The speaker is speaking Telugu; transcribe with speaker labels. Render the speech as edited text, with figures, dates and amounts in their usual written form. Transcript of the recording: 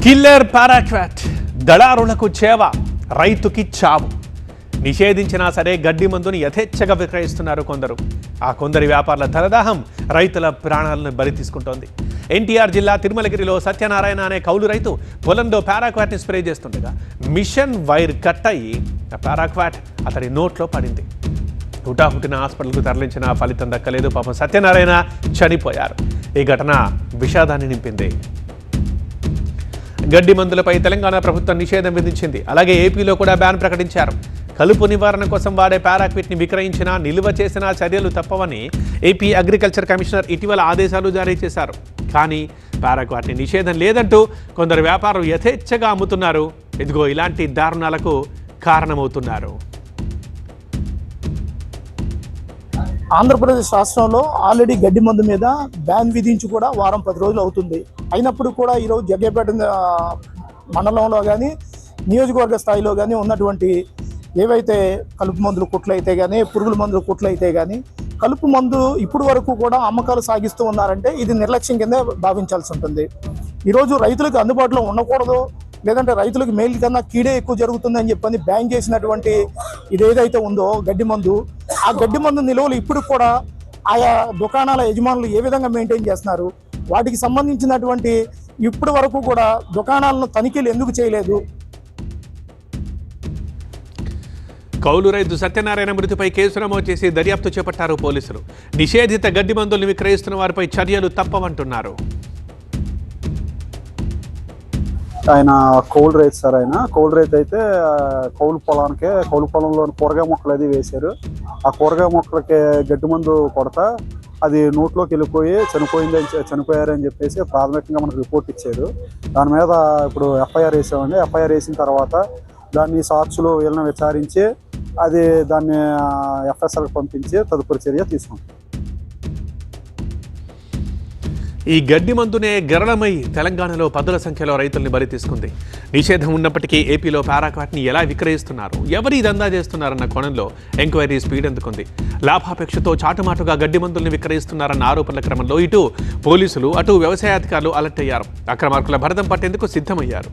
Speaker 1: కిల్లర్ పారాక్వాట్ దళారులకు చేవ రైతుకి చావు నిషేధించినా సరే గడ్డి మందుని యథేచ్ఛగా విక్రయిస్తున్నారు కొందరు. ఆ కొందరి వ్యాపారుల ధనదాహం రైతుల ప్రాణాలను బలి తీసుకుంటోంది. ఎన్టీఆర్ జిల్లా తిరుమలగిరిలో సత్యనారాయణ అనే కౌలు రైతు పొలంలో పారాక్వాట్ని స్ప్రే చేస్తుండగా మిషన్ వైర్ కట్ అయ్యి ఆ పారాక్వాట్ అతడి నోట్లో పడింది. హుటాహుటిన హాస్పిటల్కు తరలించిన ఫలితం దక్కలేదు. పాపం సత్యనారాయణ చనిపోయారు. ఈ ఘటన విషాదాన్ని నింపింది. గడ్డి మందులపై తెలంగాణ ప్రభుత్వం నిషేధం విధించింది. అలాగే ఏపీలో కూడా బ్యాన్ ప్రకటించారు. కలుపు నివారణ కోసం వాడే పారాక్విట్ని విక్రయించినా నిల్వ చేసినా చర్యలు తప్పవని ఏపీ అగ్రికల్చర్ కమిషనర్ ఇటీవల ఆదేశాలు జారీ చేశారు. కానీ పారాక్వాట్ని నిషేధం లేదంటూ కొందరు వ్యాపారులు యథేచ్ఛగా అమ్ముతున్నారు. ఇదిగో ఇలాంటి దారుణాలకు కారణమవుతున్నారు.
Speaker 2: ఆంధ్రప్రదేశ్ రాష్ట్రంలో ఆల్రెడీ గడ్డి మందు మీద బ్యాన్ విధించి కూడా వారం 10 రోజులు అవుతుంది. అయినప్పుడు కూడా ఈరోజు జగ్గేపేట మండలంలో కానీ నియోజకవర్గ స్థాయిలో కానీ ఉన్నటువంటి ఏవైతే కలుపు మందులు కుట్లు అయితే కానీ పురుగుల మందులు కుట్లు అయితే కానీ కలుపు మందు ఇప్పుడు వరకు కూడా అమ్మకాలు సాగిస్తూ ఉన్నారంటే ఇది నిర్లక్ష్యం కింద భావించాల్సి ఉంటుంది. ఈరోజు రైతులకు అందుబాటులో ఉండకూడదు, లేదంటే రైతులకు మేలు కన్నా కీడే ఎక్కువ జరుగుతుందని చెప్పని బ్యాన్ చేసినటువంటి ఇదేదైతే ఉందో గడ్డి మందు, ఆ గడ్డి మందు నిల్వలు ఇప్పుడు కూడా ఆయా దుకాణాల యజమానులు ఏ విధంగా మెయింటైన్ చేస్తున్నారు, వాటికి సంబంధించినటువంటి ఇప్పటి వరకు కూడా దుకాణాలను తనిఖీలు ఎందుకు చేయలేదు?
Speaker 1: కౌలు రైతు సత్యనారాయణ మృతిపై కేసు నమోదు చేసి దర్యాప్తు చేపట్టారు పోలీసులు. నిషేధిత గడ్డి మందులను విక్రయిస్తున్న వారిపై చర్యలు తప్పవంటున్నారు.
Speaker 3: ఆయన కౌలు రైతు సార్. ఆయన కౌలు రైతు అయితే కౌలు పొలంలో కూరగాయ మొక్కలు అది వేశారు. ఆ కూరగాయ మొక్కలకి గడ్డి మందు కొడతా అది నోట్లోకి వెళ్ళిపోయి చనిపోయారని చెప్పేసి ప్రాథమికంగా మనకు రిపోర్ట్ ఇచ్చారు. దాని మీద ఇప్పుడు ఎఫ్ఐఆర్ వేసామండి. ఎఫ్ఐఆర్ వేసిన తర్వాత దాన్ని సాక్షులు వీళ్ళని విచారించి అది దాన్ని ఎఫ్ఎస్ఆర్కి పంపించి తదుపరి చర్య తీసుకుంటాం.
Speaker 1: ఈ గడ్డి మందునే గరళమై తెలంగాణలో పదుల సంఖ్యలో రైతుల్ని బలి తీసుకుంది. నిషేధం ఉన్నప్పటికీ ఏపీలో పారాక్వాట్ని ఎలా విక్రయిస్తున్నారు, ఎవరు దందా చేస్తున్నారన్న కోణంలో ఎంక్వైరీ స్పీడ్ అందుకుంది. లాభాపేక్షతో చాటుమాటుగా గడ్డి మందుల్ని విక్రయిస్తున్నారన్న ఆరోపణల క్రమంలో ఇటు పోలీసులు అటు వ్యవసాయాధికారులు అలర్ట్ అయ్యారు. అక్రమార్కుల భరతం పట్టేందుకు సిద్ధమయ్యారు.